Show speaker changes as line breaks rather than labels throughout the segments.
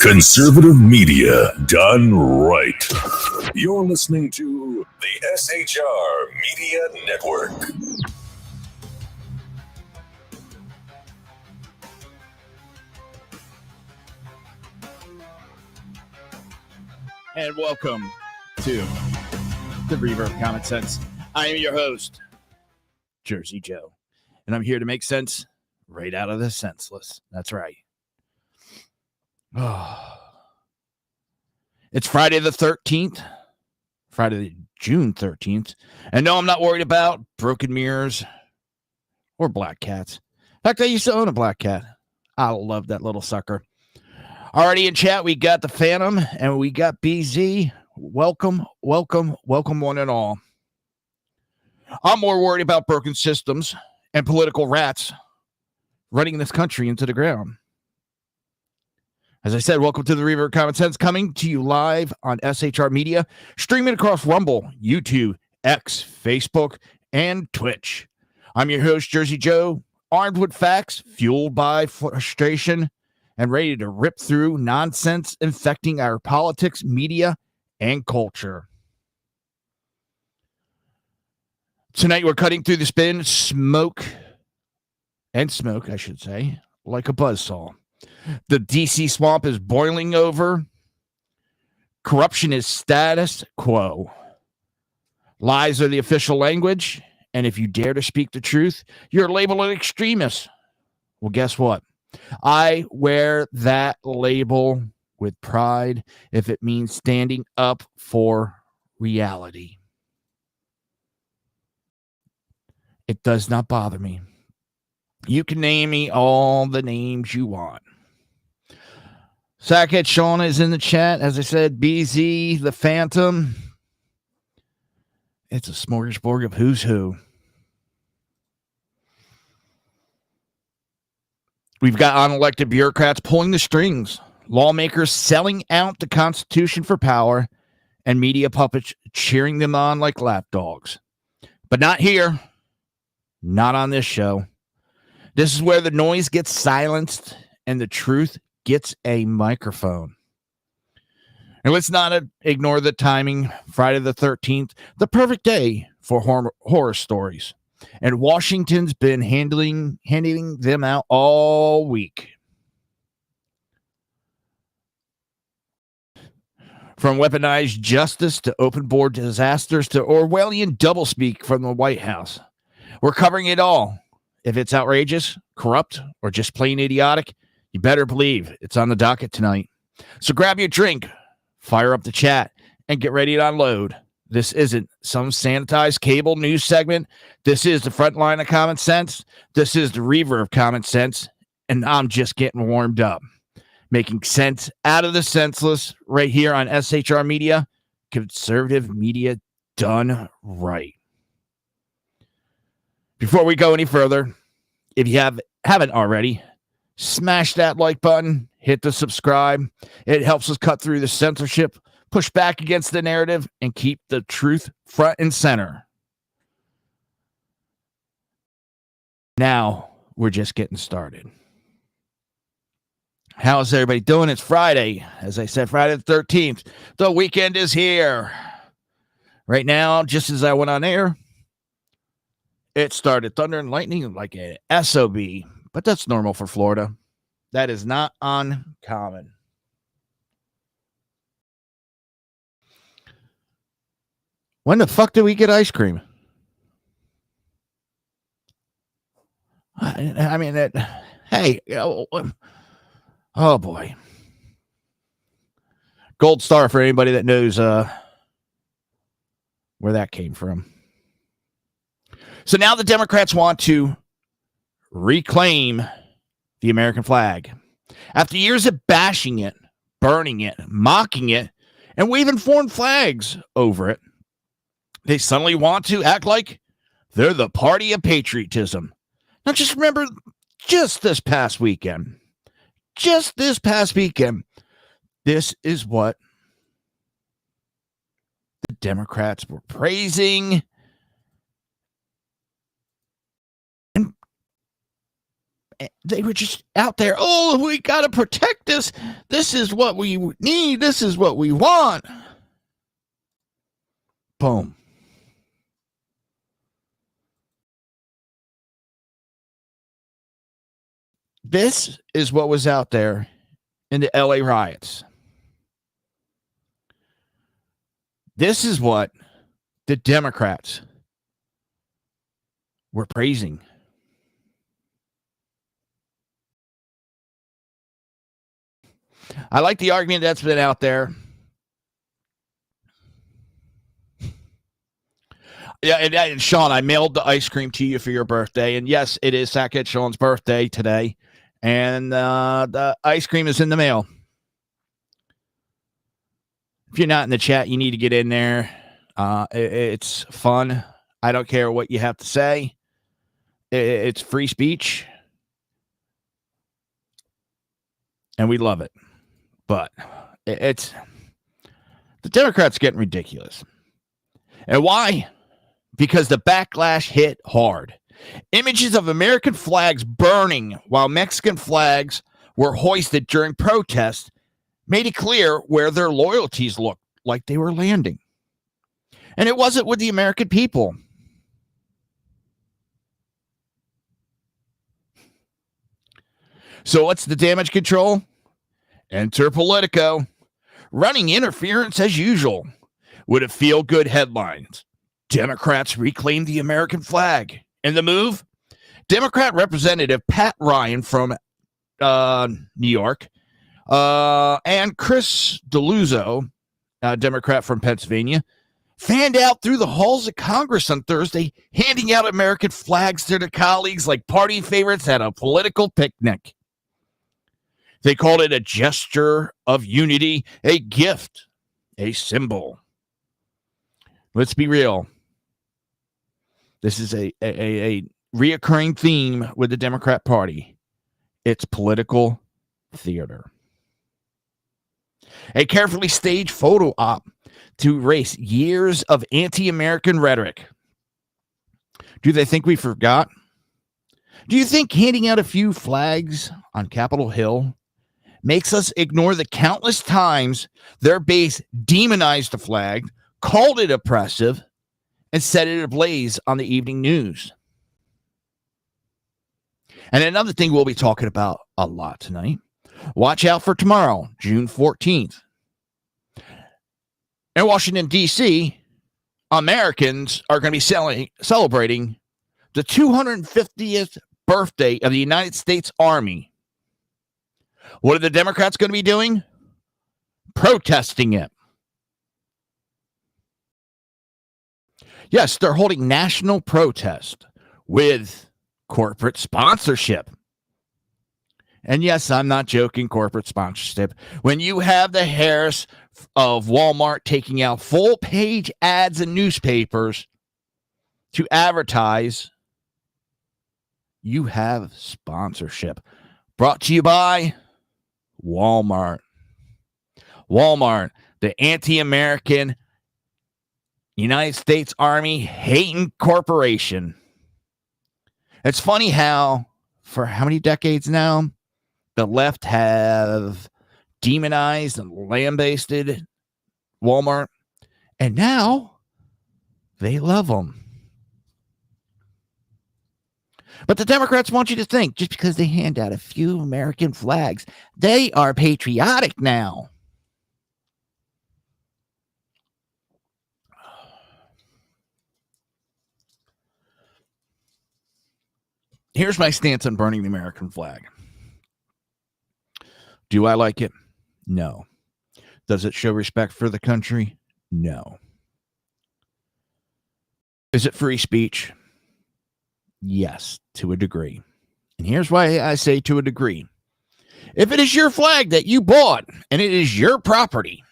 Conservative media done right. You're listening to the SHR Media Network.
And welcome to the Reaver of Common Sense. I am your host, Jersey Joe, and I'm here to make sense right out of the senseless. That's right. Oh. It's Friday the 13th, Friday, June 13th. And no, I'm not worried about broken mirrors or black cats. In fact, I used to own a black cat. I love that little sucker. Already in chat, we got the Phantom and we got BZ. Welcome, welcome, welcome one and all. I'm more worried about broken systems and political rats running this country into the ground. As I said, welcome to the Reaver of Common Sense, coming to you live on SHR Media, streaming across Rumble, YouTube, X, Facebook, and Twitch. I'm your host, Jersey Joe, armed with facts, fueled by frustration, and ready to rip through nonsense infecting our politics, media, and culture. Tonight, we're cutting through the spin, smoke, I should say, like a buzzsaw. The DC swamp is boiling over. Corruption is status quo. Lies are the official language. And if you dare to speak the truth, you're labeled an extremist. Well, guess what? I wear that label with pride if it means standing up for reality. It does not bother me. You can name me all the names you want. Sackhead Sean is in the chat. As I said, BZ, the Phantom. It's a smorgasbord of who's who. We've got unelected bureaucrats pulling the strings, lawmakers selling out the Constitution for power, and media puppets cheering them on like lapdogs. But not here. Not on this show. This is where the noise gets silenced and the truth gets a microphone. And let's not ignore the timing. Friday the 13th, the perfect day for horror stories. And Washington's been handing them out all week. From weaponized justice to open board disasters to Orwellian doublespeak from the White House. We're covering it all. If it's outrageous, corrupt, or just plain idiotic, you better believe it's on the docket tonight. So grab your drink, fire up the chat, and get ready to unload. This isn't some sanitized cable news segment. This is the front line of common sense. This is the Reaver of Common Sense, and I'm just getting warmed up. Making sense out of the senseless right here on SHR Media. Conservative media done right. Before we go any further, if you haven't already, smash that like button, hit the subscribe. It helps us cut through the censorship, push back against the narrative, and keep the truth front and center. Now, we're just getting started. How's everybody doing? It's Friday. As I said, Friday the 13th. The weekend is here. Right now, just as I went on air, it started thunder and lightning like an SOB. But that's normal for Florida. That is not uncommon. When the fuck did we get ice cream? I mean, hey, oh boy. Gold star for anybody that knows where that came from. So now the Democrats want to reclaim the American flag. After years of bashing it, burning it, mocking it, and waving foreign flags over it, they suddenly want to act like they're the party of patriotism. Now just remember, just this past weekend, this is what the Democrats were praising They were just out there. Oh, we got to protect this. This is what we need. This is what we want. Boom. This is what was out there in the LA riots. This is what the Democrats were praising. I like the argument that's been out there. Yeah, and Sean, I mailed the ice cream to you for your birthday. And yes, it is Sackett Sean's birthday today. And the ice cream is in the mail. If you're not in the chat, you need to get in there. It's fun. I don't care what you have to say. It's free speech. And we love it. But it's the Democrats getting ridiculous. And why? Because the backlash hit hard. Images of American flags burning while Mexican flags were hoisted during protests made it clear where their loyalties looked like they were landing. And it wasn't with the American people. So what's the damage control? Enter Politico. Running interference as usual. With a feel-good headlines. Democrats reclaim the American flag. And the move? Democrat Representative Pat Ryan from New York and Chris Deluzzo, Democrat from Pennsylvania, fanned out through the halls of Congress on Thursday, handing out American flags to their colleagues like party favorites at a political picnic. They called it a gesture of unity, a gift, a symbol. Let's be real. This is a reoccurring theme with the Democrat Party. It's political theater. A carefully staged photo op to erase years of anti-American rhetoric. Do they think we forgot? Do you think handing out a few flags on Capitol Hill makes us ignore the countless times their base demonized the flag, called it oppressive, and set it ablaze on the evening news? And another thing we'll be talking about a lot tonight. Watch out for tomorrow, June 14th. In Washington, D.C., Americans are going to be celebrating the 250th birthday of the United States Army. What are the Democrats going to be doing? Protesting it. Yes, they're holding national protest with corporate sponsorship. And yes, I'm not joking, corporate sponsorship. When you have the Harris of Walmart taking out full-page ads in newspapers to advertise, you have sponsorship. Brought to you by Walmart. Walmart, the anti-American United States Army hating corporation. It's funny how, for how many decades now, the left have demonized and lambasted Walmart, and now they love them. But the Democrats want you to think just because they hand out a few American flags, they are patriotic now. Here's my stance on burning the American flag. Do I like it? No. Does it show respect for the country? No. Is it free speech? Yes, to a degree. And here's why I say to a degree. If it is your flag that you bought and it is your property,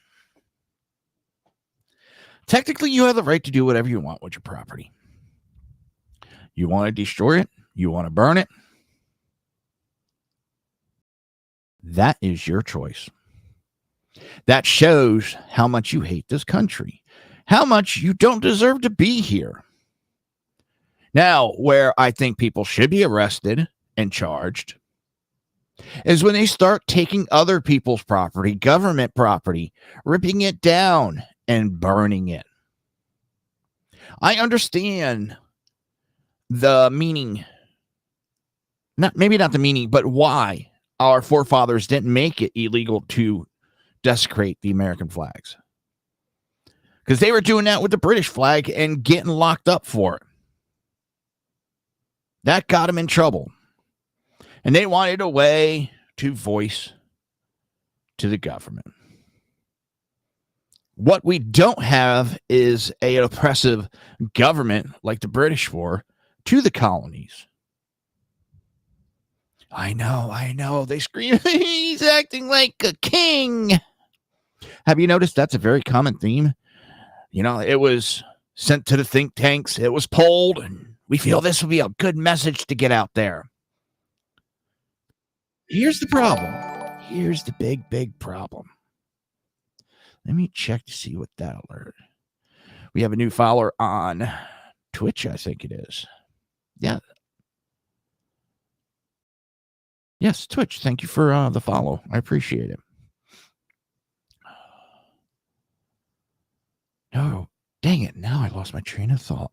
technically you have the right to do whatever you want with your property. You want to destroy it? You want to burn it? That is your choice. That shows how much you hate this country, how much you don't deserve to be here. Now, where I think people should be arrested and charged is when they start taking other people's property, government property, ripping it down and burning it. I understand the meaning, maybe not the meaning, but why our forefathers didn't make it illegal to desecrate the American flags. Because they were doing that with the British flag and getting locked up for it. That got them in trouble. And they wanted a way to voice to the government. What we don't have is an oppressive government like the British were to the colonies. I know. They scream, he's acting like a king. Have you noticed that's a very common theme? You know, it was sent to the think tanks. It was polled, and we feel this would be a good message to get out there. Here's the problem. Here's the big problem. Let me check to see what that alert. We have a new follower on Twitch, I think it is. Yeah. Yes, Twitch. Thank you for the follow. I appreciate it. Oh, dang it. Now I lost my train of thought.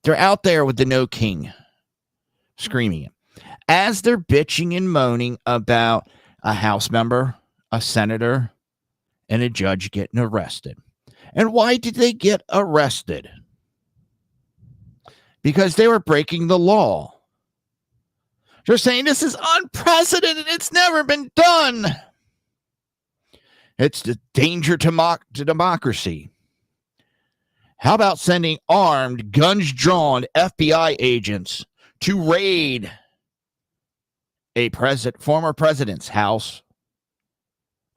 They're out there with the no king screaming it. As they're bitching and moaning about a House member, a senator, and a judge getting arrested. And why did they get arrested? Because they were breaking the law. They're saying this is unprecedented. It's never been done. It's the danger to democracy. How about sending armed, guns drawn FBI agents to raid a former president's house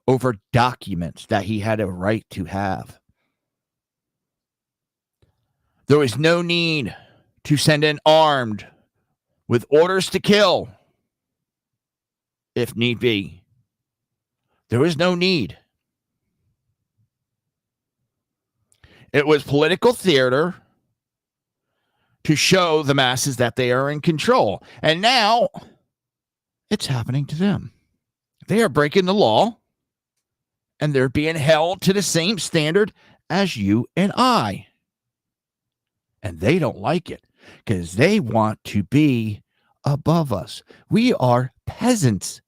over documents that he had a right to have? There was no need to send in armed with orders to kill, if need be. There was no need. It was political theater to show the masses that they are in control. And now it's happening to them. They are breaking the law, and they're being held to the same standard as you and I. And they don't like it because they want to be above us. We are peasants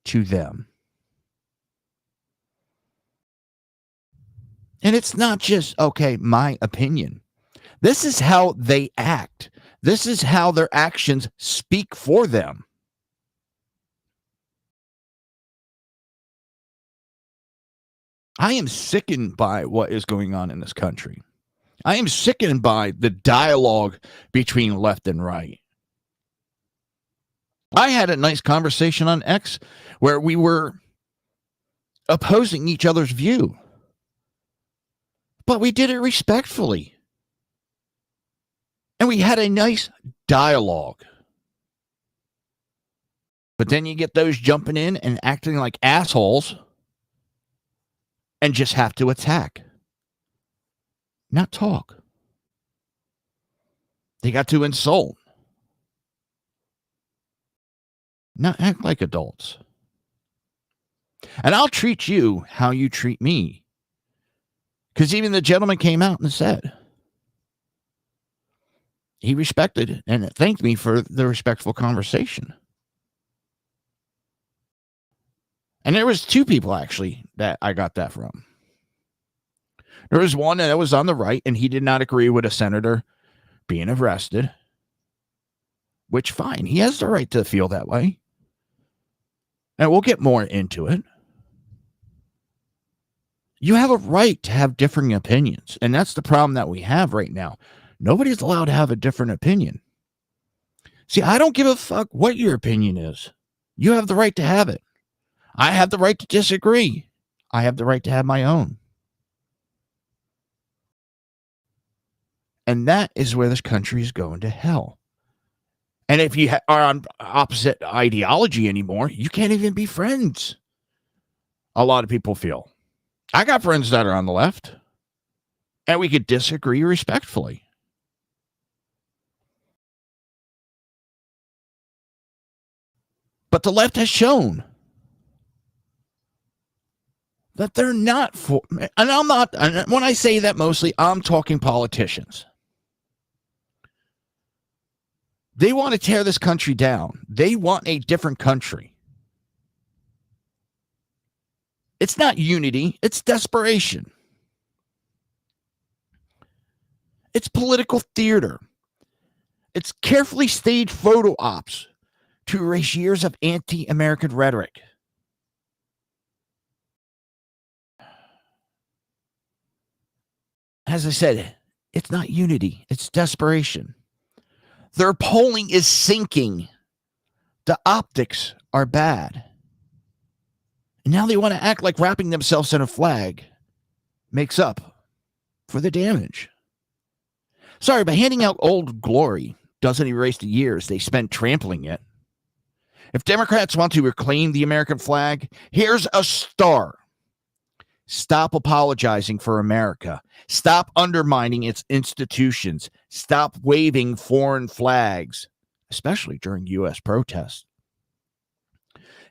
to them. And it's not just, okay, my opinion. This is how they act. This is how their actions speak for them. I am sickened by what is going on in this country. I am sickened by the dialogue between left and right. I had a nice conversation on X where we were opposing each other's view, but we did it respectfully. And we had a nice dialogue. But then you get those jumping in and acting like assholes and just have to attack, not talk. They got to insult, not act like adults. And I'll treat you how you treat me. Because even the gentleman came out and said, he respected and thanked me for the respectful conversation. And there was two people, actually, that I got that from. There was one that was on the right, and he did not agree with a senator being arrested. Which, fine. He has the right to feel that way. And we'll get more into it. You have a right to have differing opinions. And that's the problem that we have right now. Nobody's allowed to have a different opinion. See, I don't give a fuck what your opinion is. You have the right to have it. I have the right to disagree. I have the right to have my own. And that is where this country is going to hell. And if you are on opposite ideology anymore, you can't even be friends. A lot of people feel. I got friends that are on the left. And we could disagree respectfully. But the left has shown that they're not for, and I'm not, and when I say that mostly, I'm talking politicians. They want to tear this country down. They want a different country. It's not unity, it's desperation. It's political theater. It's carefully staged photo ops to erase years of anti-American rhetoric. As I said, it's not unity, it's desperation. Their polling is sinking. The optics are bad. And now they want to act like wrapping themselves in a flag makes up for the damage. Sorry, but handing out old glory doesn't erase the years they spent trampling it. If Democrats want to reclaim the American flag, here's a star. Stop apologizing for America. Stop undermining its institutions. Stop waving foreign flags, especially during U.S. protests.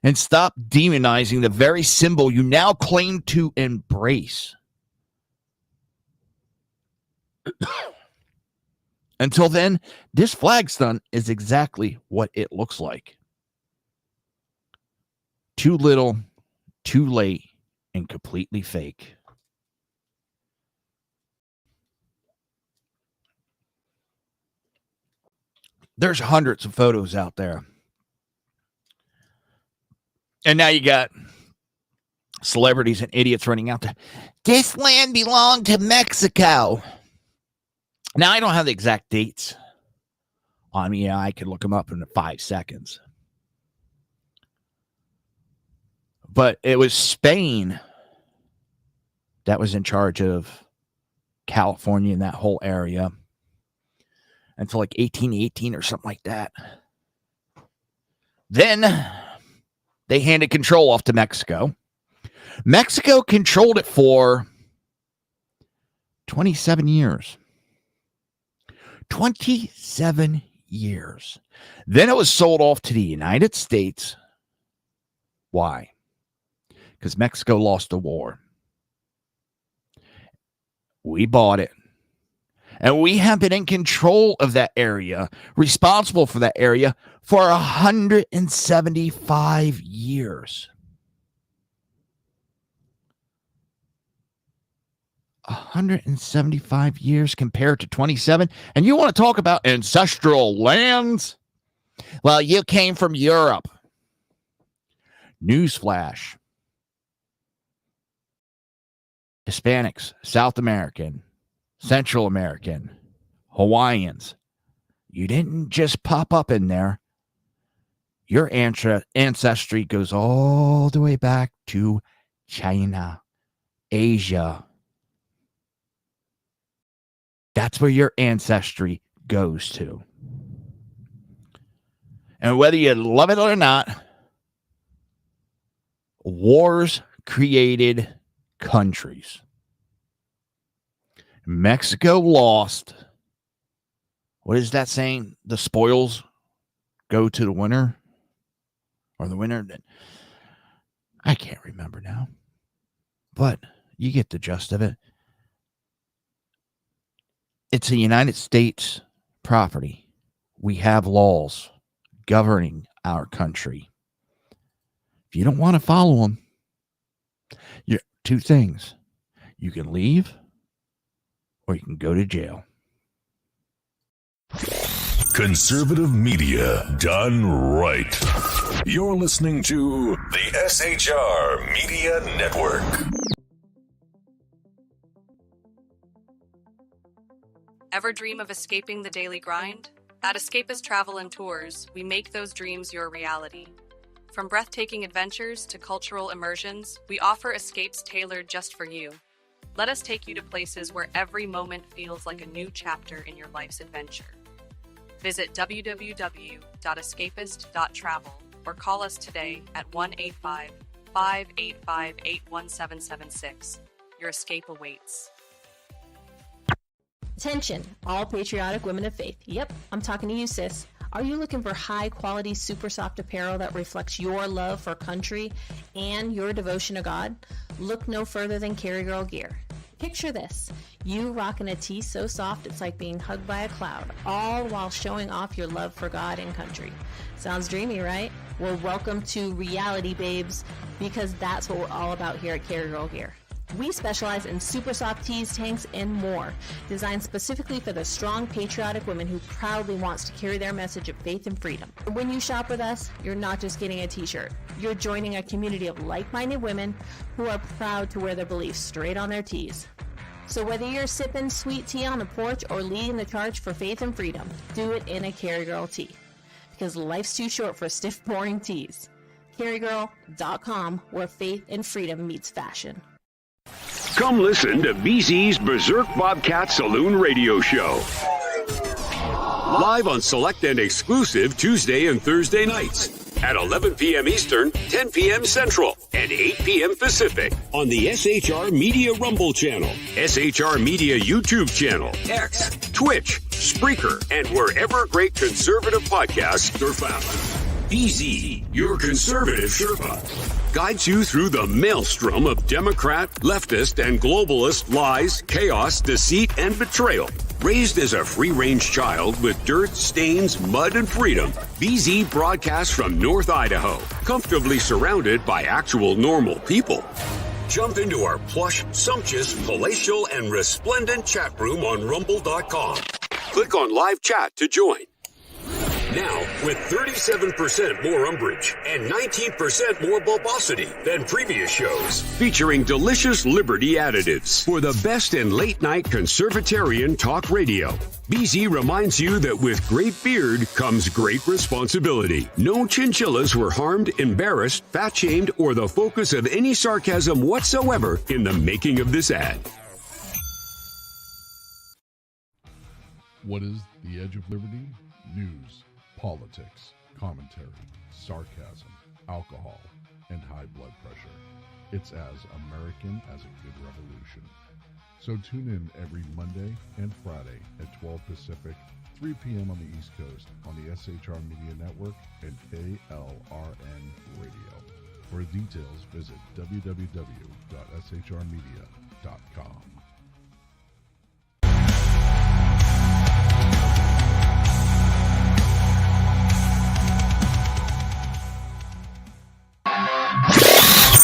And stop demonizing the very symbol you now claim to embrace. Until then, this flag stunt is exactly what it looks like. Too little, too late, and completely fake. There's hundreds of photos out there. And now you got celebrities and idiots running out there. This land belonged to Mexico. Now, I don't have the exact dates on me. I could look them up in 5 seconds. But it was Spain that was in charge of California and that whole area until like 1818 or something like that. Then they handed control off to Mexico. Mexico controlled it for 27 years. 27 years. Then it was sold off to the United States. Why? Because Mexico lost the war. We bought it. And we have been in control of that area, responsible for that area for 175 years. 175 years compared to 27. And you want to talk about ancestral lands? Well, you came from Europe. Newsflash. Hispanics, South American, Central American, Hawaiians. You didn't just pop up in there. Your ancestry goes all the way back to China, Asia. That's where your ancestry goes to. And whether you love it or not, wars created countries. Mexico lost. What is that saying? The spoils go to the winner? Or the winner? I can't remember now. But you get the gist of it. It's a United States property. We have laws governing our country. If you don't want to follow them, two things. You can leave or you can go to jail.
Conservative media done right. You're listening to the SHR Media Network.
Ever dream of escaping the daily grind? At Escapist Travel and Tours, we make those dreams your reality. From breathtaking adventures to cultural immersions, we offer escapes tailored just for you. Let us take you to places where every moment feels like a new chapter in your life's adventure. Visit www.escapist.travel or call us today at 1-855-585-81776. Your escape awaits.
Attention, all patriotic women of faith. Yep, I'm talking to you, sis. Are you looking for high-quality, super soft apparel that reflects your love for country and your devotion to God? Look no further than Carry Girl Gear. Picture this. You rocking a tee so soft it's like being hugged by a cloud, all while showing off your love for God and country. Sounds dreamy, right? Well, welcome to reality, babes, because that's what we're all about here at Carry Girl Gear. We specialize in super soft tees, tanks, and more, designed specifically for the strong, patriotic woman who proudly wants to carry their message of faith and freedom. When you shop with us, you're not just getting a t-shirt. You're joining a community of like-minded women who are proud to wear their beliefs straight on their tees. So whether you're sipping sweet tea on the porch or leading the charge for faith and freedom, do it in a Carry Girl tee. Because life's too short for stiff, boring tees. CarryGirl.com, where faith and freedom meets fashion.
Come listen to BZ's Berserk Bobcat Saloon Radio Show. Live on select and exclusive Tuesday and Thursday nights at 11 p.m. Eastern, 10 p.m. Central, and 8 p.m. Pacific on the SHR Media Rumble channel, SHR Media YouTube channel, X, Twitch, Spreaker, and wherever great conservative podcasts are found. BZ, your conservative Sherpa, guides you through the maelstrom of Democrat, leftist, and globalist lies, chaos, deceit, and betrayal. Raised as a free-range child with dirt, stains, mud, and freedom, BZ broadcasts from North Idaho, comfortably surrounded by actual normal people. Jump into our plush, sumptuous, palatial, and resplendent chat room on rumble.com. Click on live chat to join. Now, with 37% more umbrage and 19% more bulbosity than previous shows, featuring delicious Liberty additives for the best in late-night conservatarian talk radio. BZ reminds you that with great beard comes great responsibility. No chinchillas were harmed, embarrassed, fat-shamed, or the focus of any sarcasm whatsoever in the making of this ad.
What is the Edge of Liberty? News, politics, commentary, sarcasm, alcohol, and high blood pressure. It's as American as a good revolution. So tune in every Monday and Friday at 12 Pacific, 3 p.m. on the East Coast on the SHR Media Network and KLRN Radio. For details, visit www.shrmedia.com.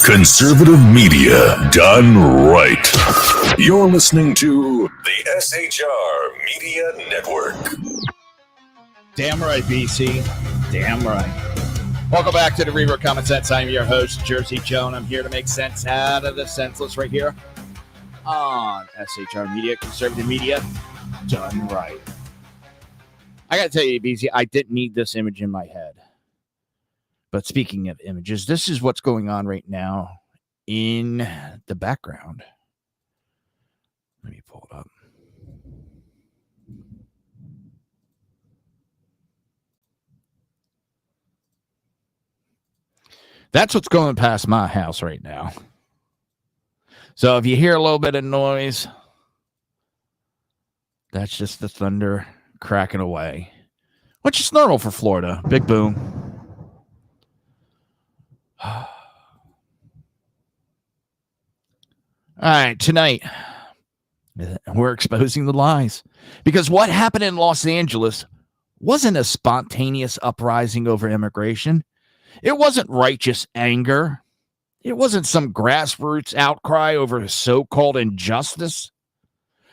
Conservative media done right. You're listening to the SHR Media Network.
Damn right, BC. Damn right. Welcome back to the Reaver Common Sense. I'm your host, Jersey Joe, and I'm here to make sense out of the senseless right here on SHR Media, conservative media done right. I got to tell you, BC, I didn't need this image in my head. But speaking of images, this is what's going on right now in the background. Let me pull it up. That's what's going past my house right now. So if you hear a little bit of noise, that's just the thunder cracking away, which is normal for Florida. Big boom. All right, tonight, we're exposing the lies. Because what happened in Los Angeles wasn't a spontaneous uprising over immigration. It wasn't righteous anger. It wasn't some grassroots outcry over so-called injustice.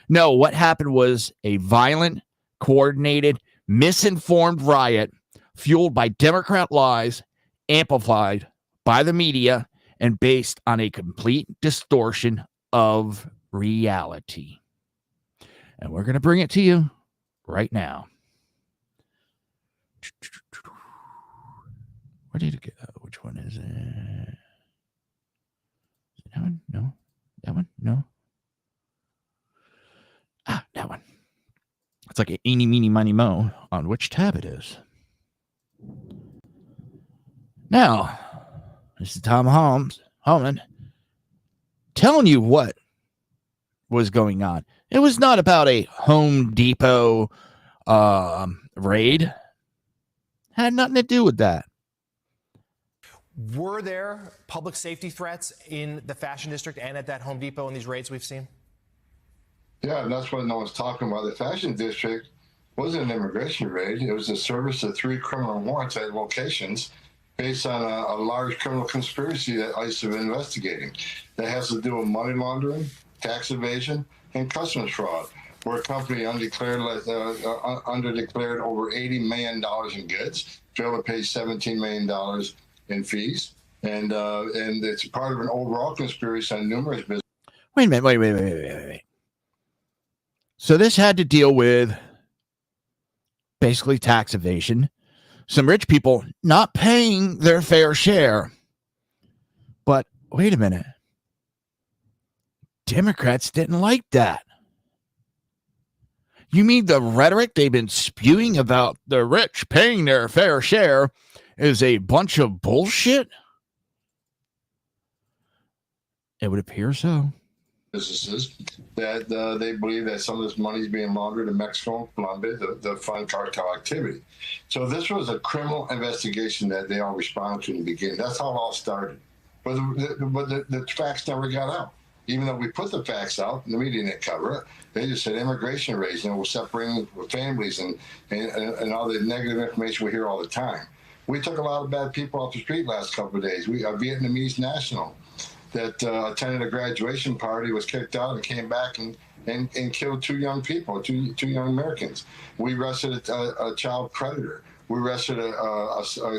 No, what happened was a violent, coordinated, misinformed riot fueled by Democrat lies, amplified by the media, and based on a complete distortion of reality. And we're going to bring it to you right now. Where did it go? Which one is it? That one? No. That one? No. Ah, that one. It's like a eeny, meeny, miny, mo on which tab it is. Now, this is Tom Holman telling you what was going on. It was not about a Home Depot raid. Had nothing to do with that.
Were there public safety threats in the fashion district and at that Home Depot in these raids we've seen?
Yeah, and that's what no one's talking about. The fashion district wasn't an immigration raid. It was a service of 3 criminal warrants at locations based on a large criminal conspiracy that ICE is investigating. That has to do with money laundering, tax evasion, and customs fraud, where a company underdeclared over $80 million in goods, failed to pay $17 million in fees, and it's part of an overall conspiracy on numerous businesses.
Wait a minute. Wait. So this had to deal with basically tax evasion, some rich people not paying their fair share. But wait a minute. Democrats didn't like that. You mean the rhetoric they've been spewing about the rich paying their fair share is a bunch of bullshit? It would appear so.
Businesses that they believe that some of this money is being laundered in Mexico and Colombia to fund cartel activity. So this was a criminal investigation that they all responded to in the beginning. That's how it all started. But the facts never got out. Even though we put the facts out, the media didn't cover it. They just said immigration raids, we're separating families and all the negative information we hear all the time. We took a lot of bad people off the street last couple of days. A Vietnamese national that attended a graduation party was kicked out and came back and killed 2 young people, two young Americans. We arrested a child predator. We arrested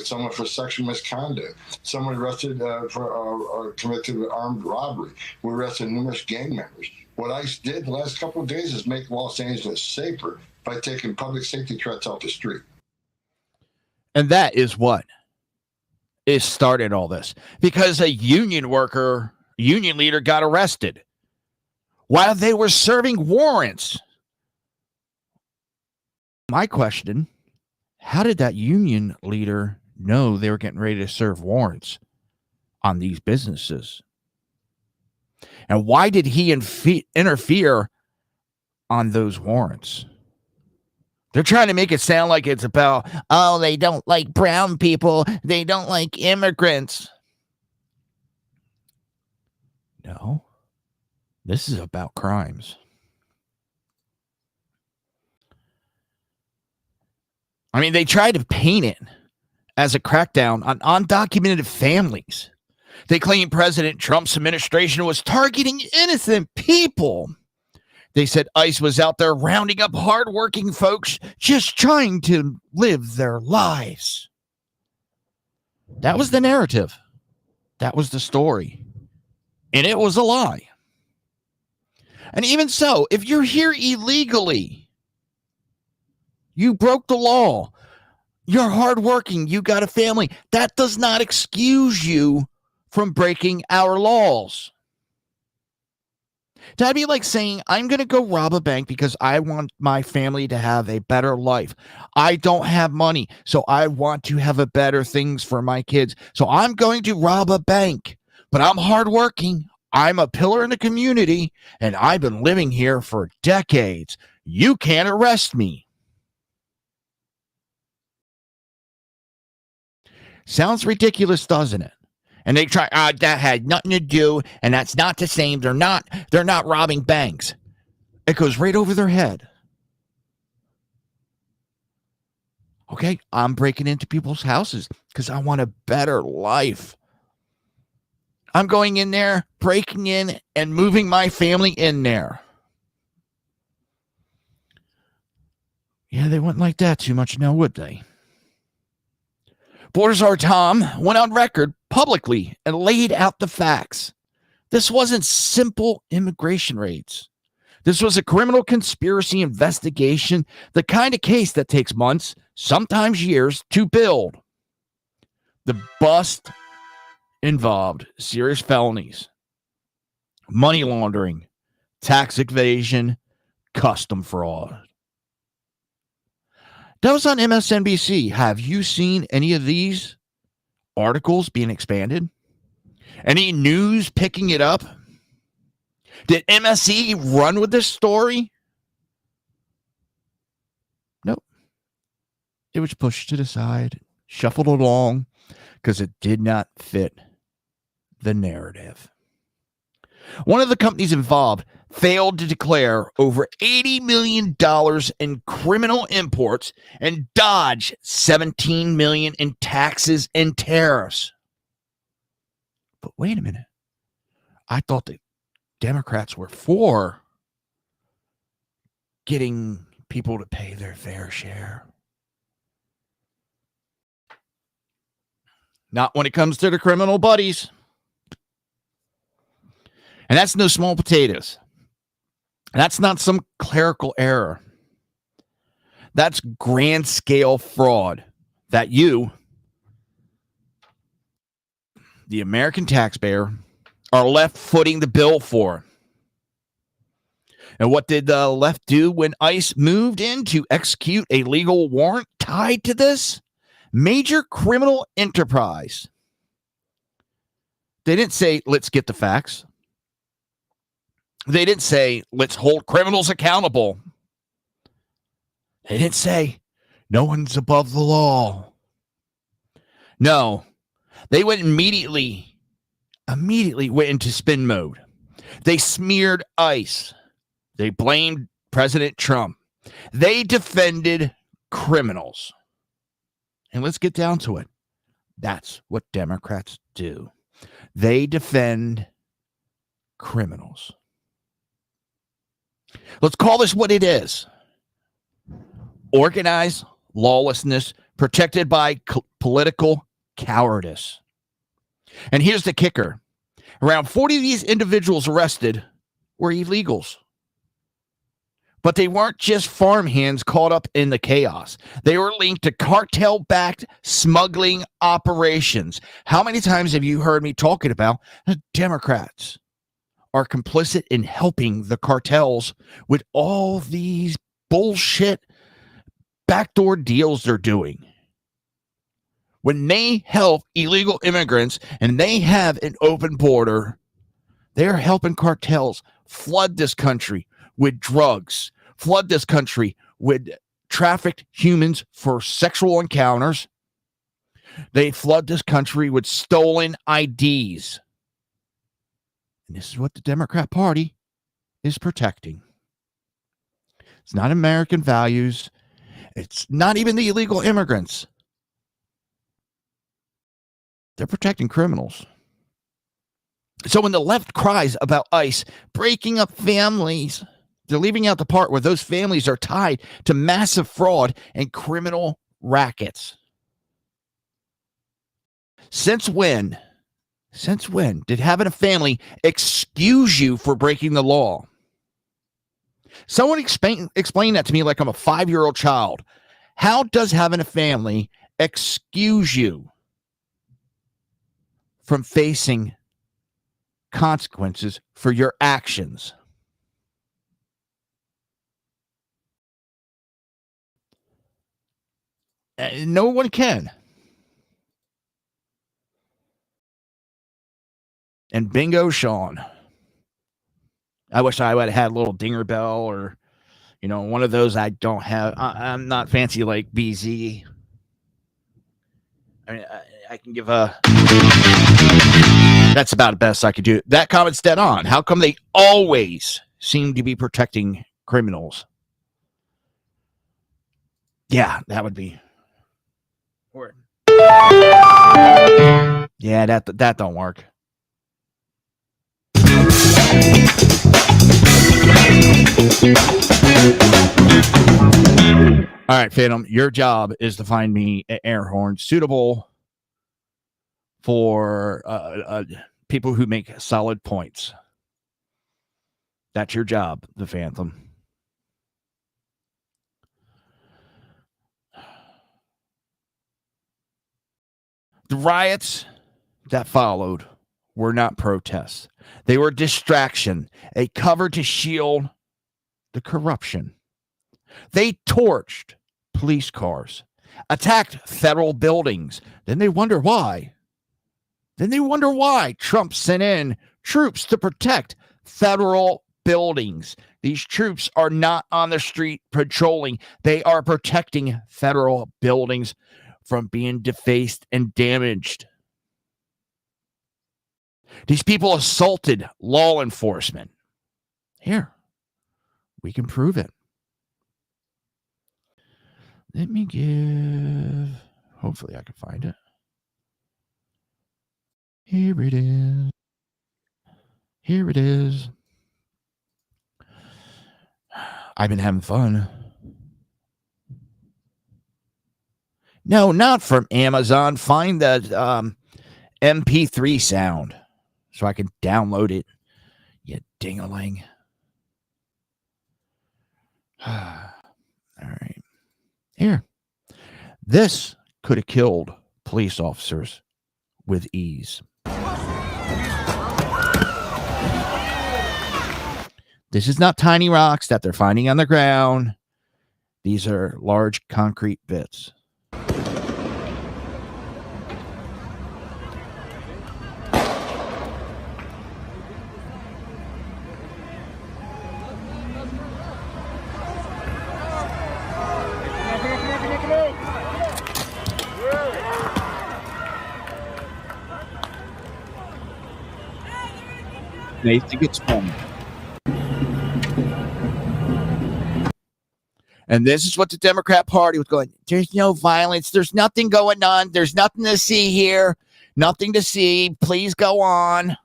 someone for sexual misconduct. Someone arrested for convicted of armed robbery. We arrested numerous gang members. What ICE did the last couple of days is make Los Angeles safer by taking public safety threats off the street.
And that is what is started all this, because a union leader got arrested while they were serving warrants. My question, how did that union leader know they were getting ready to serve warrants on these businesses? And why did he interfere on those warrants? They're trying to make it sound like it's about, oh, they don't like brown people. They don't like immigrants. No, this is about crimes. I mean, they tried to paint it as a crackdown on undocumented families. They claim President Trump's administration was targeting innocent people. They said ICE was out there rounding up hardworking folks just trying to live their lives. That was the narrative. That was the story. And it was a lie. And even so, if you're here illegally, you broke the law, you're hardworking, you got a family, that does not excuse you from breaking our laws. That'd be like saying, I'm going to go rob a bank because I want my family to have a better life. I don't have money, so I want to have a better things for my kids. So I'm going to rob a bank, but I'm hardworking. I'm a pillar in the community, and I've been living here for decades. You can't arrest me. Sounds ridiculous, doesn't it? And they try, that had nothing to do, and that's not the same. They're not robbing banks. It goes right over their head. Okay, I'm breaking into people's houses because I want a better life. I'm going in there, breaking in, and moving my family in there. Yeah, they wouldn't like that too much now, would they? Border Czar Tom went on record publicly and laid out the facts. This wasn't simple immigration raids. This was a criminal conspiracy investigation, the kind of case that takes months, sometimes years, to build. The bust involved serious felonies, money laundering, tax evasion, custom fraud. That was on MSNBC. Have you seen any of these articles being expanded? Any news picking it up? Did MSE run with this story? Nope. It was pushed to the side, shuffled along, because it did not fit the narrative. One of the companies involved failed to declare over $80 million in criminal imports and dodge $17 million in taxes and tariffs. But wait a minute. I thought the Democrats were for getting people to pay their fair share. Not when it comes to the criminal buddies. And that's no small potatoes. That's not some clerical error. That's grand scale fraud that you, the American taxpayer, are left footing the bill for. And what did the left do when ICE moved in to execute a legal warrant tied to this major criminal enterprise? They didn't say, let's get the facts. They didn't say, let's hold criminals accountable. They didn't say, no one's above the law. No, they went immediately went into spin mode. They smeared ICE. They blamed President Trump. They defended criminals. And let's get down to it. That's what Democrats do. They defend criminals. Let's call this what it is. Organized lawlessness protected by political cowardice. And here's the kicker. Around 40 of these individuals arrested were illegals. But they weren't just farmhands caught up in the chaos. They were linked to cartel-backed smuggling operations. How many times have you heard me talking about the Democrats are complicit in helping the cartels with all these bullshit backdoor deals they're doing? When they help illegal immigrants and they have an open border, they're helping cartels flood this country with drugs, flood this country with trafficked humans for sexual encounters. They flood this country with stolen IDs. And this is what the Democrat Party is protecting. It's not American values. It's not even the illegal immigrants. They're protecting criminals. So when the left cries about ICE breaking up families, they're leaving out the part where those families are tied to massive fraud and criminal rackets. Since when did having a family excuse you for breaking the law? Someone explain that to me like I'm a 5-year-old child. How does having a family excuse you from facing consequences for your actions? No one can. And bingo, Sean. I wish I would have had a little dinger bell or, one of those I don't have. I'm not fancy like BZ. I mean, I can give a... That's about the best I could do. That comment's dead on. How come they always seem to be protecting criminals? Yeah, that would be... Yeah, that don't work. All right, Phantom, your job is to find me an air horn suitable for people who make solid points. That's your job, the Phantom. The riots that followed were not protests. They were distraction, a cover to shield the corruption. They torched police cars, attacked federal buildings. Then they wonder why. Trump sent in troops to protect federal buildings. These troops are not on the street patrolling. They are protecting federal buildings from being defaced and damaged. These people assaulted law enforcement. Here, we can prove it. Let me give... Hopefully I can find it. Here it is. Here it is. I've been having fun. No, not from Amazon. Find the MP3 sound so I can download it. You ding-a-ling. All right. Here. This could have killed police officers with ease. This is not tiny rocks that they're finding on the ground. These are large concrete bits. Nathan gets home. And this is what the Democrat Party was going. There's no violence. There's nothing going on. There's nothing to see here. Nothing to see. Please go on.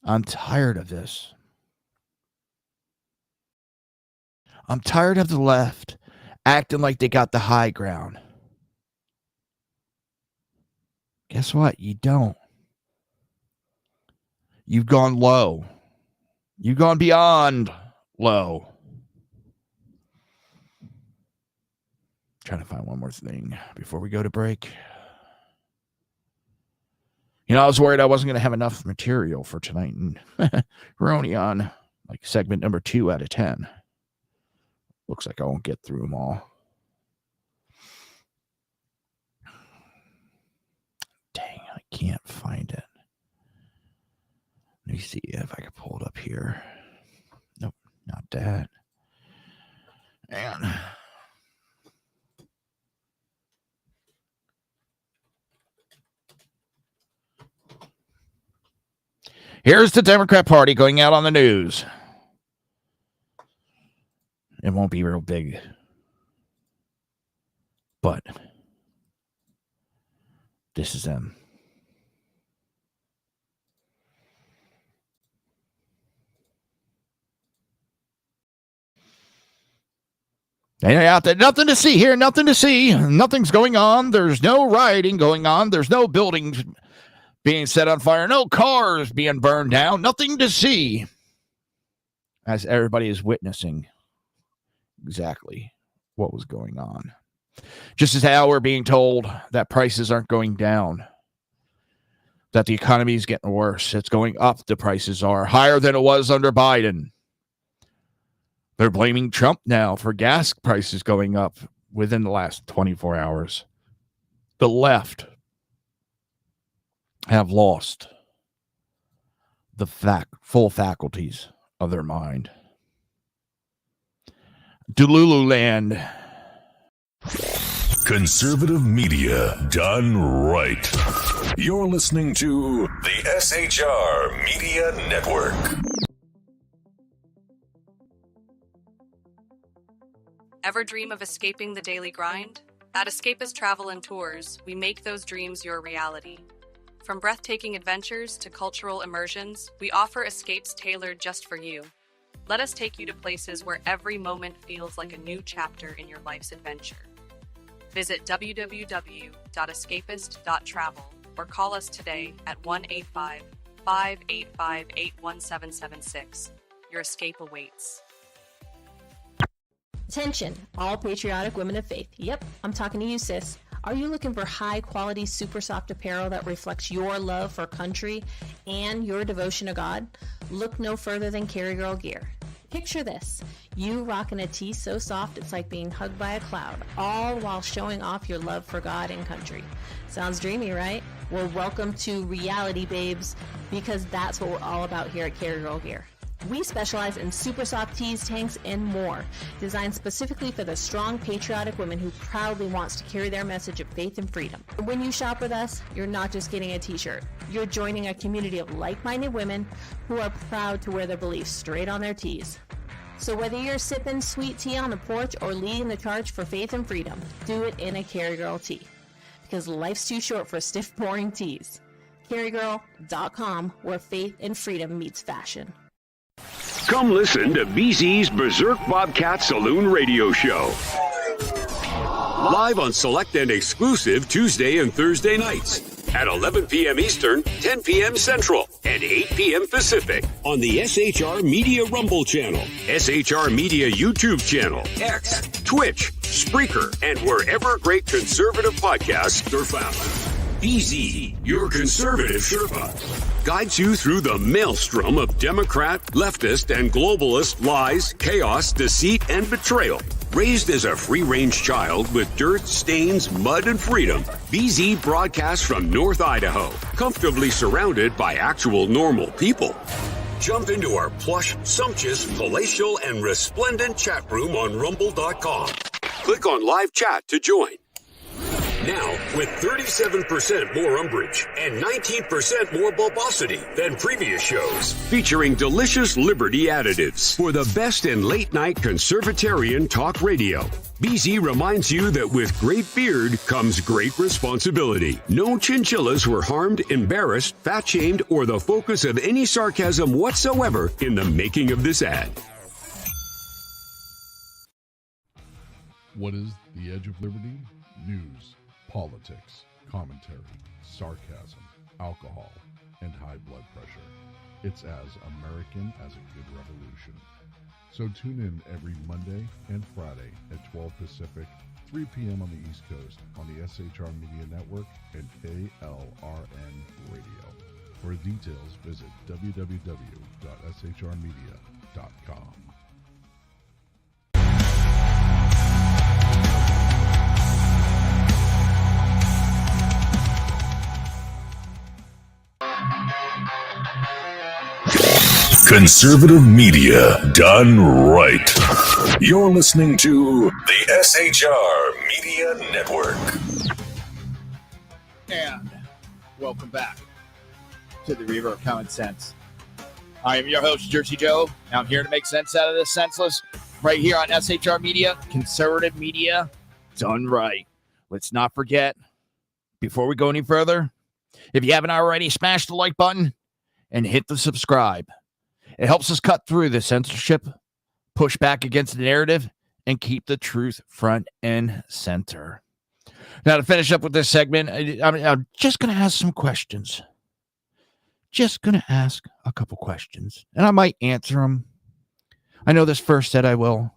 I'm tired of this. I'm tired of the left acting like they got the high ground. Guess what? You don't. You've gone low. You've gone beyond low. Trying to find one more thing before we go to break. You know, I was worried I wasn't going to have enough material for tonight, and we're only on like segment number 2 out of 10. Looks like I won't get through them all. Dang, I can't find it. Let me see if I can pull it up here. Nope, not that. And here's the Democrat Party going out on the news. It won't be real big, but this is them. They're out there. Nothing to see here. Nothing to see. Nothing's going on. There's no rioting going on. There's no buildings being set on fire. No cars being burned down. Nothing to see. As everybody is witnessing exactly what was going on. Just as how we're being told that prices aren't going down, that the economy is getting worse. It's going up. The prices are higher than it was under Biden. They're blaming Trump now for gas prices going up within the last 24 hours. The left have lost the full faculties of their mind. Delululand.
Conservative media done right. You're listening to the SHR Media Network.
Ever dream of escaping the daily grind? At Escapist Travel and Tours, we make those dreams your reality. From breathtaking adventures to cultural immersions, we offer escapes tailored just for you. Let us take you to places where every moment feels like a new chapter in your life's adventure. Visit www.escapist.travel or call us today at 1-855-885-81776. Your escape awaits.
Attention, all patriotic women of faith. Yep, I'm talking to you, sis. Are you looking for high-quality, super soft apparel that reflects your love for country and your devotion to God? Look no further than Carry Girl Gear. Picture this, you rocking a tee so soft it's like being hugged by a cloud, all while showing off your love for God and country. Sounds dreamy, right? Well, welcome to reality, babes, because that's what we're all about here at Carry Girl Gear. We specialize in super soft tees, tanks, and more, designed specifically for the strong, patriotic woman who proudly wants to carry their message of faith and freedom. When you shop with us, you're not just getting a t-shirt. You're joining a community of like-minded women who are proud to wear their beliefs straight on their tees. So whether you're sipping sweet tea on the porch or leading the charge for faith and freedom, do it in a Carry Girl tee. Because life's too short for stiff, boring tees. CarryGirl.com, where faith and freedom meets fashion.
Come listen to BZ's Berserk Bobcat Saloon Radio Show. Live on select and exclusive Tuesday and Thursday nights at 11 p.m. Eastern, 10 p.m. Central, and 8 p.m. Pacific on the SHR Media Rumble channel, SHR Media YouTube channel, X, Twitch, Spreaker, and wherever great conservative podcasts are found. BZ, your conservative Sherpa, guides you through the maelstrom of Democrat, leftist, and globalist lies, chaos, deceit, and betrayal. Raised as a free-range child with dirt, stains, mud, and freedom, BZ broadcasts from North Idaho, comfortably surrounded by actual normal people. Jump into our plush, sumptuous, palatial, and resplendent chat room on rumble.com. Click on live chat to join. Now, with 37% more umbrage and 19% more bulbosity than previous shows, featuring delicious Liberty additives for the best in late-night conservatarian talk radio. BZ reminds you that with great beard comes great responsibility. No chinchillas were harmed, embarrassed, fat-shamed, or the focus of any sarcasm whatsoever in the making of this ad.
What is the Edge of Liberty? News, politics, commentary, sarcasm, alcohol, and high blood pressure. It's as American as a good revolution. So tune in every Monday and Friday at 12 Pacific, 3 p.m. on the East Coast on the SHR Media Network and KLRN Radio. For details, visit www.shrmedia.com.
Conservative media done right. You're listening to the SHR Media Network.
And welcome back to the Reaver of Common Sense. I am your host, Jersey Joe. I'm here to make sense out of this senseless right here on SHR Media, conservative media done right. Let's not forget, before we go any further, if you haven't already, smash the like button and hit the subscribe. It helps us cut through the censorship, push back against the narrative, and keep the truth front and center. Now, to finish up with this segment, I'm just going to ask some questions. Just going to ask a couple questions, and I might answer them. I know this first said I will.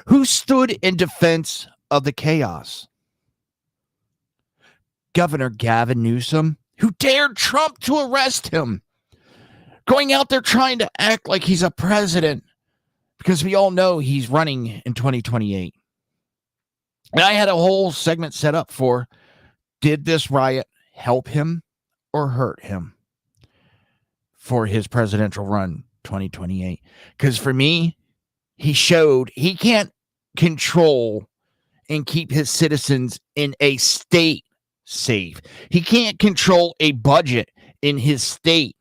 Who stood in defense of the chaos? Governor Gavin Newsom, who dared Trump to arrest him. Going out there trying to act like he's a president because we all know he's running in 2028. And I had a whole segment set up for, did this riot help him or hurt him for his presidential run 2028? Because for me, he showed he can't control and keep his citizens in a state safe. He can't control a budget in his state.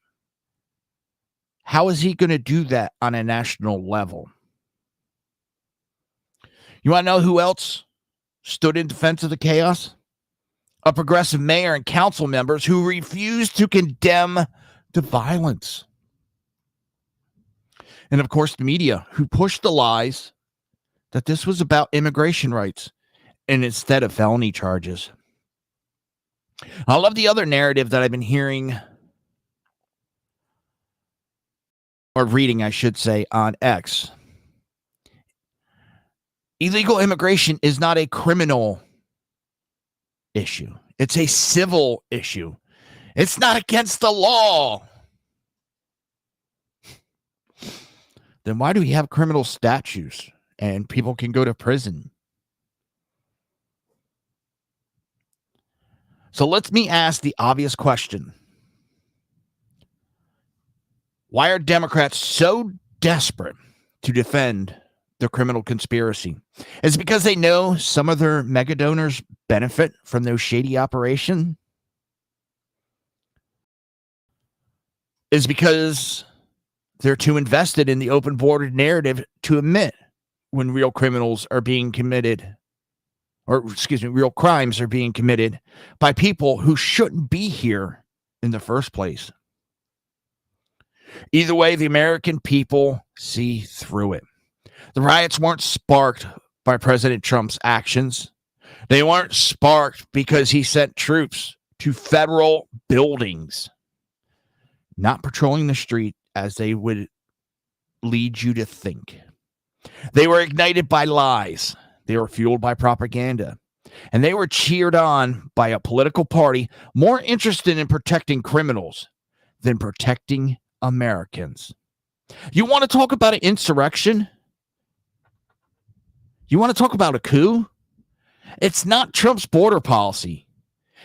How is he going to do that on a national level? You want to know who else stood in defense of the chaos? A progressive mayor and council members who refused to condemn the violence. And of course, the media who pushed the lies that this was about immigration rights and instead of felony charges. I love the other narrative that I've been hearing or reading, I should say, on X. Illegal immigration is not a criminal issue. It's a civil issue. It's not against the law. then why do we have criminal statutes and people can go to prison? So let me ask the obvious question. Why are Democrats so desperate to defend the criminal conspiracy? Is it because they know some of their mega donors benefit from those shady operations? Is it because they're too invested in the open border narrative to admit when real criminals are being committed, or real crimes are being committed by people who shouldn't be here in the first place? Either way, the American people see through it. The riots weren't sparked by President Trump's actions. They weren't sparked because he sent troops to federal buildings, not patrolling the street as they would lead you to think. They were ignited by lies. They were fueled by propaganda. And they were cheered on by a political party more interested in protecting criminals than protecting Americans. You want to talk about an insurrection? You want to talk about a coup? It's not Trump's border policy.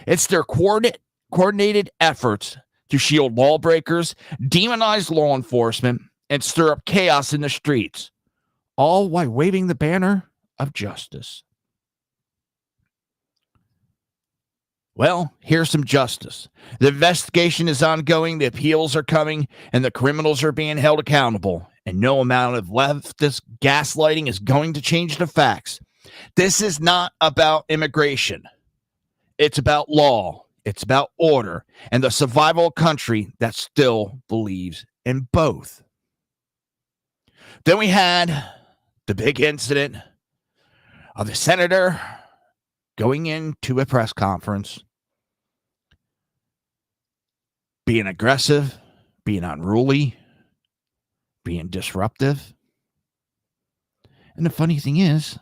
It's their coordinated efforts to shield lawbreakers, demonize law enforcement, and stir up chaos in the streets, all while waving the banner of justice. Well, here's some justice. The investigation is ongoing, the appeals are coming, and the criminals are being held accountable. And no amount of leftist gaslighting is going to change the facts. This is not about immigration. It's about law. It's about order and the survival of a country that still believes in both. Then we had the big incident of the senator going into a press conference, being aggressive, being unruly, being disruptive. And the funny thing is,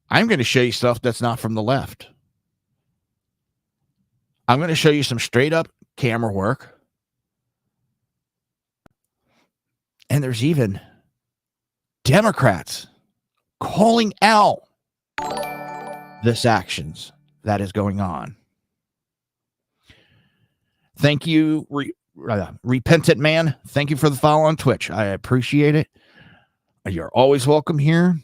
I'm going to show you stuff that's not from the left. I'm going to show you some straight up camera work. And there's even Democrats calling out this actions that is going on. Thank you, Repentant Man. Thank you for the follow on Twitch. I appreciate it. You're always welcome here.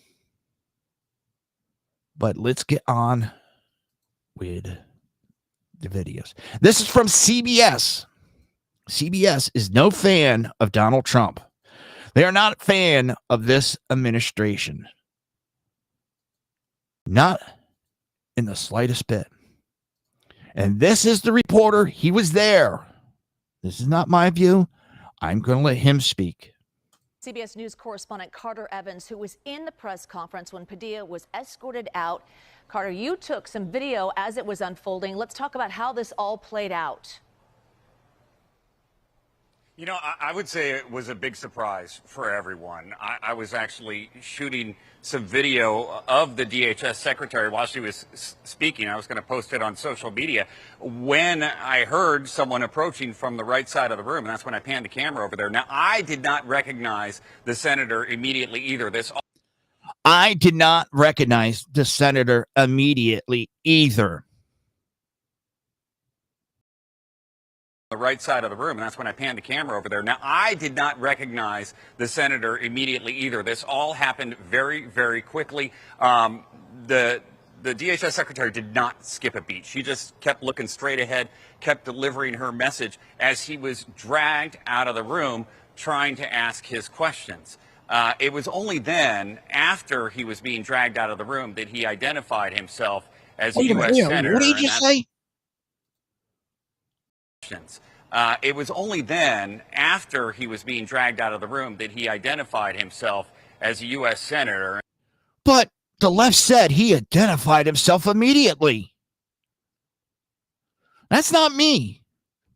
But let's get on with the videos. This is from CBS. CBS is no fan of Donald Trump. They are not a fan of this administration. Not in the slightest bit. And this is the reporter. He was there. This is not my view. I'm going to let him speak.
CBS News correspondent Carter Evans, who was in the press conference when Padilla was escorted out. Carter, you took some video as it was unfolding. Let's talk about how this all played out.
You know, I would say it was a big surprise for everyone. I was actually shooting some video of the DHS secretary while she was speaking. I was going to post it on social media when I heard someone approaching from the right side of the room, and that's when I panned the camera over there. Now, I did not recognize the senator immediately either.
I did not recognize the senator immediately either.
The right side of the room, and that's when I panned the camera over there. Now, I did not recognize the senator immediately either. This all happened very, very quickly. The DHS secretary did not skip a beat. She just kept looking straight ahead, kept delivering her message as he was dragged out of the room trying to ask his questions. It was only then, after he was being dragged out of the room, that he identified himself as a U.S. senator.
What did he just say?
It was only then, after he was being dragged out of the room, that he identified himself as a U.S. senator.
But the left said he identified himself immediately. That's not me.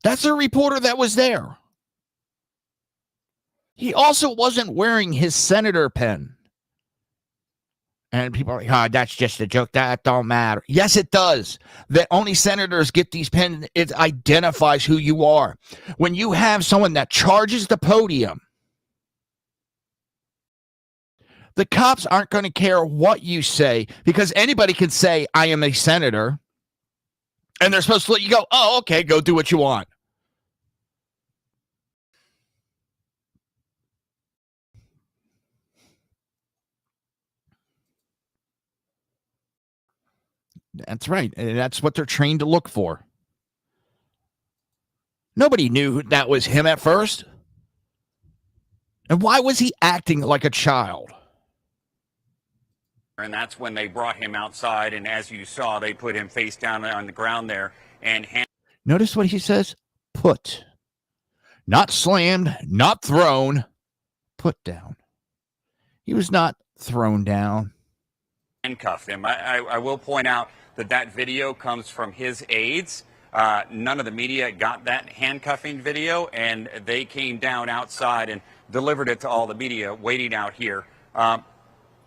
That's a reporter that was there. He also wasn't wearing his senator pen. And people are like, oh, that's just a joke. That don't matter. Yes, it does. That only senators get these pens. It identifies who you are. When you have someone that charges the podium The cops aren't going to care what you say, because anybody can say, I am a senator, and they're supposed to let you go, oh, okay, go do what you want. That's right. And that's what they're trained to look for. Nobody knew that was him at first. And why was he acting like a child?
And that's when they brought him outside. And as you saw, they put him face down on the ground there. And
Notice what he says? Put. Not slammed, not thrown, put down. He was not thrown down.
Handcuffed him. I will point out that video comes from his aides. None of the media got that handcuffing video, and they came down outside and delivered it to all the media waiting out here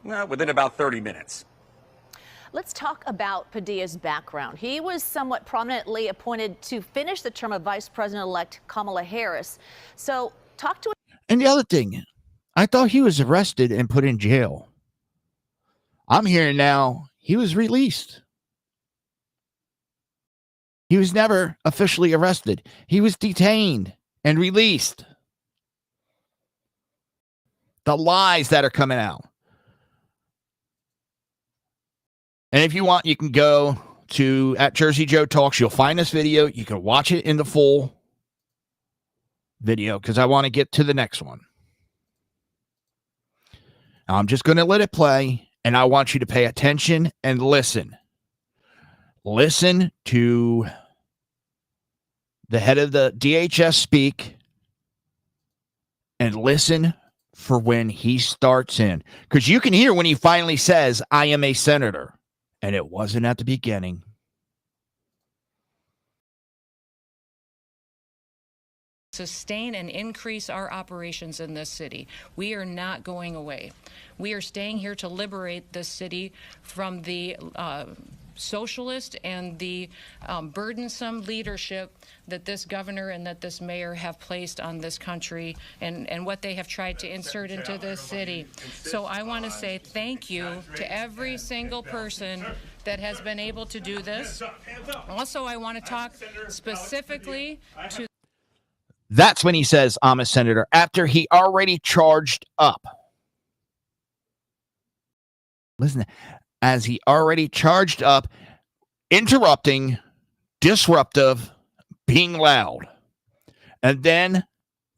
within about 30 minutes.
Let's talk about Padilla's background. He was somewhat prominently appointed to finish the term of Vice President-elect Kamala Harris. So talk to us.
And the other thing, I thought he was arrested and put in jail. I'm hearing now he was released. He was never officially arrested. He was detained and released. The lies that are coming out. And if you want, you can go to at Jersey Joe Talks. You'll find this video. You can watch it in the full video because I want to get to the next one. I'm just going to let it play, and I want you to pay attention and listen. Listen to the head of the DHS speak and listen for when he starts in. Because you can hear when he finally says, I am a senator. And it wasn't at the beginning.
Sustain and increase our operations in this city. We are not going away. We are staying here to liberate this city from the socialist and the burdensome leadership that this governor and that this mayor have placed on this country and what they have tried to insert into this city. So I want to say thank you to every single person that has been able to do this. Also, I want to talk specifically to...
That's when he says, I'm a senator, after he already charged up. Listen, as he already charged up, interrupting, disruptive, being loud, and then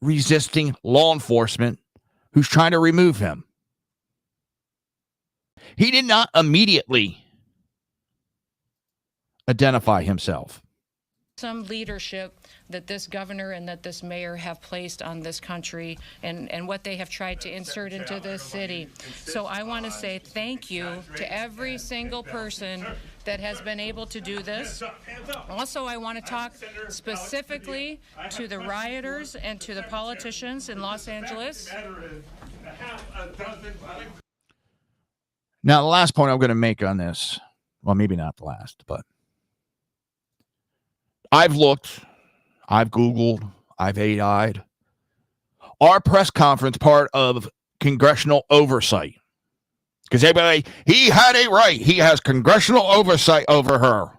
resisting law enforcement who's trying to remove him. He did not immediately identify himself.
Some leadership that this governor and that this mayor have placed on this country and what they have tried to insert into this city. So I want to say thank you to every single person that has been able to do this. Also, I want to talk specifically to the rioters and to the politicians in Los Angeles.
Now, the last point I'm going to make on this, well, maybe not the last, but I've looked, I've Googled, I've AI'd. Our press conference part of congressional oversight. Because everybody, he had a right. He has congressional oversight over her.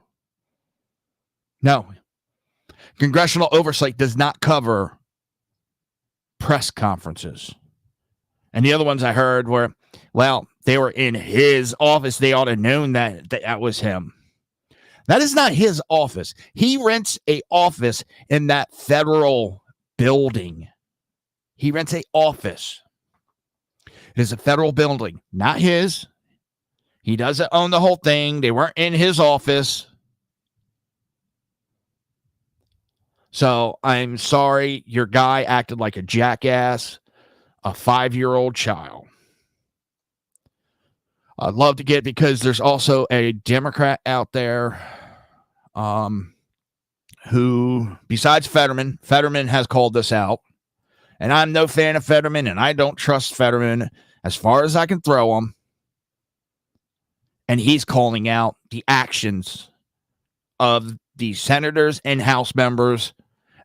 No. Congressional oversight does not cover press conferences. And the other ones I heard were, well, they were in his office. They ought to have known that was him. That is not his office. He rents an office in that federal building. He rents an office. It is a federal building, not his. He doesn't own the whole thing. They weren't in his office. So I'm sorry, your guy acted like a jackass, a 5-year-old child. I'd love to get, because there's also a Democrat out there who, besides Fetterman has called this out. And I'm no fan of Fetterman, and I don't trust Fetterman as far as I can throw him. And he's calling out the actions of the senators and House members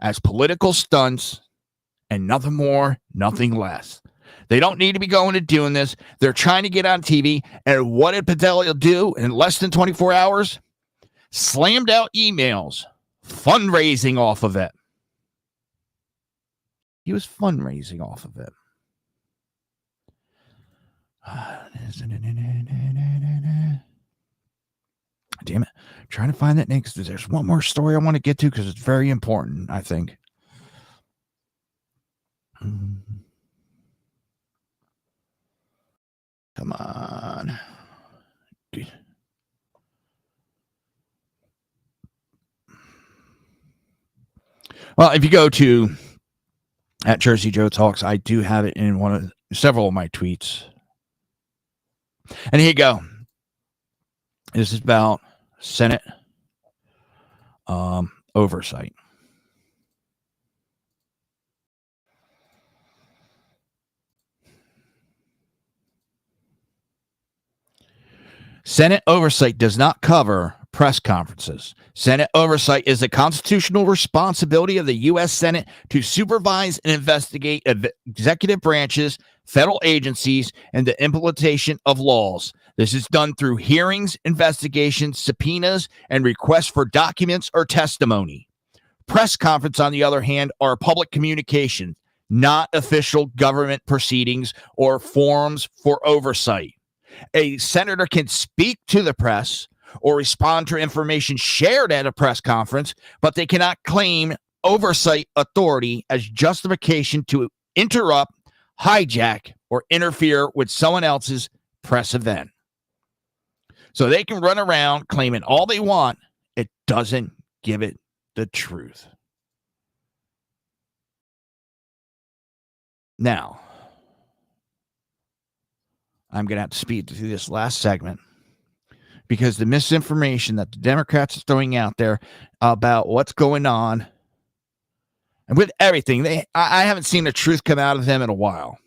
as political stunts and nothing more, nothing less. They don't need to be going and doing this. They're trying to get on TV. And what did Padilla do in less than 24 hours? Slammed out emails, fundraising off of it. He was fundraising off of it. Damn it. I'm trying to find that next. There's one more story I want to get to because it's very important, I think. Come on. Well, if you go to at Jersey Joe Talks, I do have it in several of my tweets. And here you go. This is about Senate oversight. Senate oversight does not cover press conferences. Senate oversight is the constitutional responsibility of the U.S. Senate to supervise and investigate executive branches, federal agencies, and the implementation of laws. This is done through hearings, investigations, subpoenas, and requests for documents or testimony. Press conferences, on the other hand, are public communication, not official government proceedings or forums for oversight. A senator can speak to the press or respond to information shared at a press conference, but they cannot claim oversight authority as justification to interrupt, hijack, or interfere with someone else's press event. So they can run around claiming all they want. It doesn't give it the truth. Now, I'm going to have to speed through this last segment because the misinformation that the Democrats are throwing out there about what's going on and with everything, I haven't seen the truth come out of them in a while.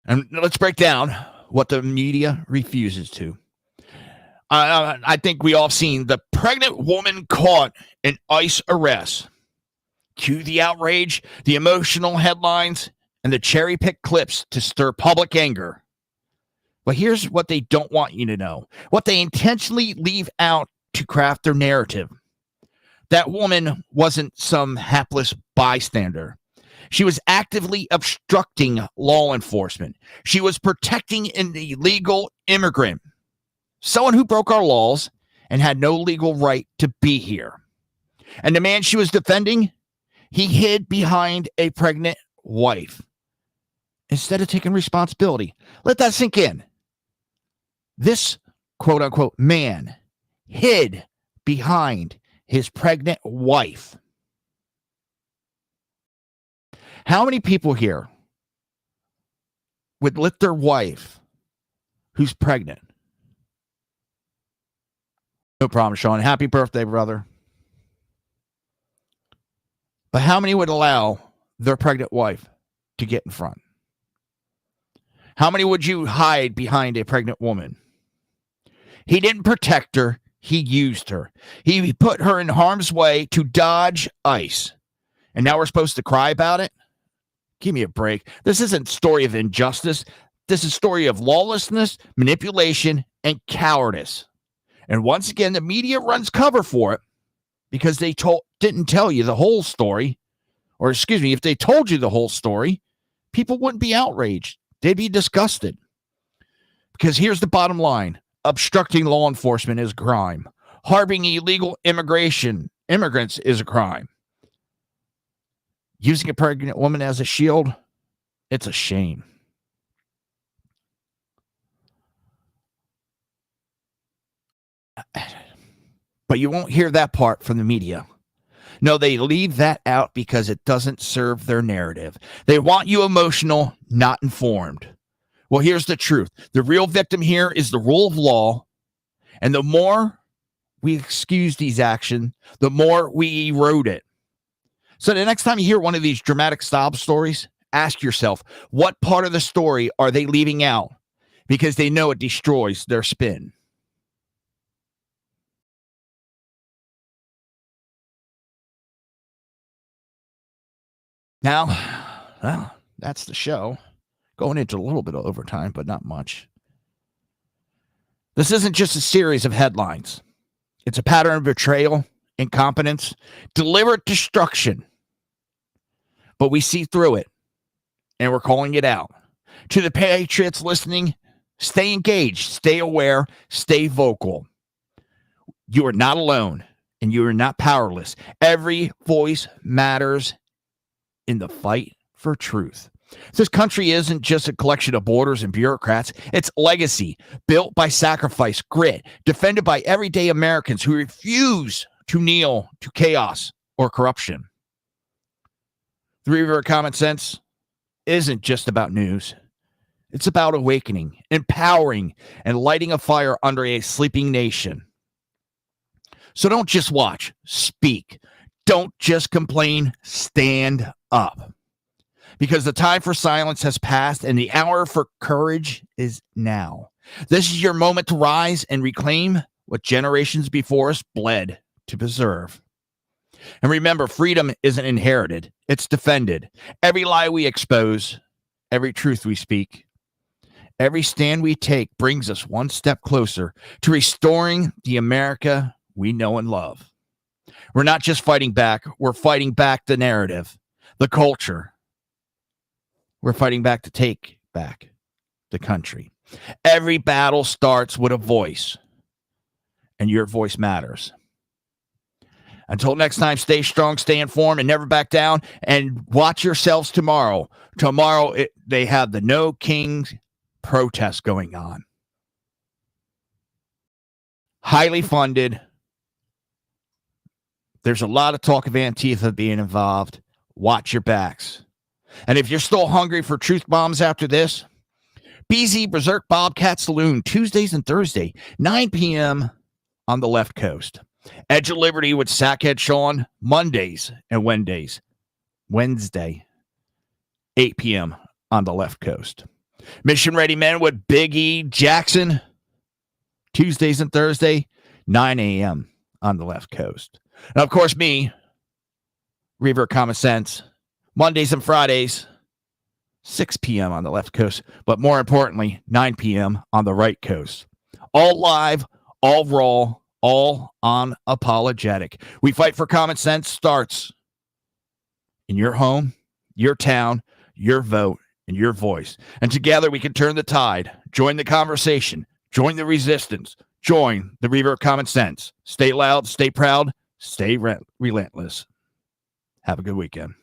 And let's break down what the media refuses to. I think we all seen the pregnant woman caught in ICE arrest. Cue the outrage, the emotional headlines, and the cherry-picked clips to stir public anger. But here's what they don't want you to know. What they intentionally leave out to craft their narrative. That woman wasn't some hapless bystander. She was actively obstructing law enforcement. She was protecting an illegal immigrant, someone who broke our laws and had no legal right to be here. And the man she was defending, he hid behind a pregnant wife instead of taking responsibility. Let that sink in. This quote unquote man hid behind his pregnant wife. How many people here would let their wife who's pregnant? No problem, Sean. Happy birthday, brother. But how many would allow their pregnant wife to get in front? How many would you hide behind a pregnant woman? He didn't protect her. He used her. He put her in harm's way to dodge ICE. And now we're supposed to cry about it? Give me a break. This isn't a story of injustice. This is a story of lawlessness, manipulation, and cowardice. And once again, the media runs cover for it because they didn't tell you the whole story. Or excuse me, if they told you the whole story, people wouldn't be outraged. They'd be disgusted. Because here's the bottom line. Obstructing law enforcement is a crime. Harboring illegal immigrants is a crime. Using a pregnant woman as a shield, it's a shame. But you won't hear that part from the media. No, they leave that out because it doesn't serve their narrative. They want you emotional, not informed. Well, here's the truth. The real victim here is the rule of law. And the more we excuse these actions, the more we erode it. So the next time you hear one of these dramatic sob stories, ask yourself, what part of the story are they leaving out? Because they know it destroys their spin. Now, well, that's the show. Going into a little bit of overtime, but not much. This isn't just a series of headlines. It's a pattern of betrayal, incompetence, deliberate destruction. But we see through it, and we're calling it out. To the patriots listening, stay engaged, stay aware, stay vocal. You are not alone, and you are not powerless. Every voice matters in the fight for truth. This country isn't just a collection of borders and bureaucrats. It's legacy, built by sacrifice, grit, defended by everyday Americans who refuse to kneel to chaos or corruption. The Reaver of Common Sense isn't just about news. It's about awakening, empowering, and lighting a fire under a sleeping nation. So don't just watch, speak. Don't just complain, stand up. Because the time for silence has passed and the hour for courage is now. This is your moment to rise and reclaim what generations before us bled to preserve. And remember, freedom isn't inherited, it's defended. Every lie we expose, every truth we speak, every stand we take brings us one step closer to restoring the America we know and love. We're not just fighting back, we're fighting back the narrative, the culture. We're fighting back to take back the country. Every battle starts with a voice, and your voice matters. Until next time, stay strong, stay informed, and never back down. And watch yourselves tomorrow. Tomorrow, they have the No Kings protest going on. Highly funded. There's a lot of talk of Antifa being involved. Watch your backs. And if you're still hungry for truth bombs after this, BZ Berserk Bobcat Saloon, Tuesdays and Thursday, 9 p.m. on the left coast. Edge of Liberty with Sackhead Sean, Mondays and Wednesday, 8 p.m. on the left coast. Mission Ready Men with Big E Jackson, Tuesdays and Thursday, 9 a.m. on the left coast. And of course, me, Reaver of Common Sense, Mondays and Fridays, 6 p.m. on the left coast, but more importantly, 9 p.m. on the right coast. All live, all raw, all unapologetic. We fight for common sense starts in your home, your town, your vote, and your voice. And together we can turn the tide, join the conversation, join the resistance, join the Reaver of Common Sense. Stay loud, stay proud, stay relentless. Have a good weekend.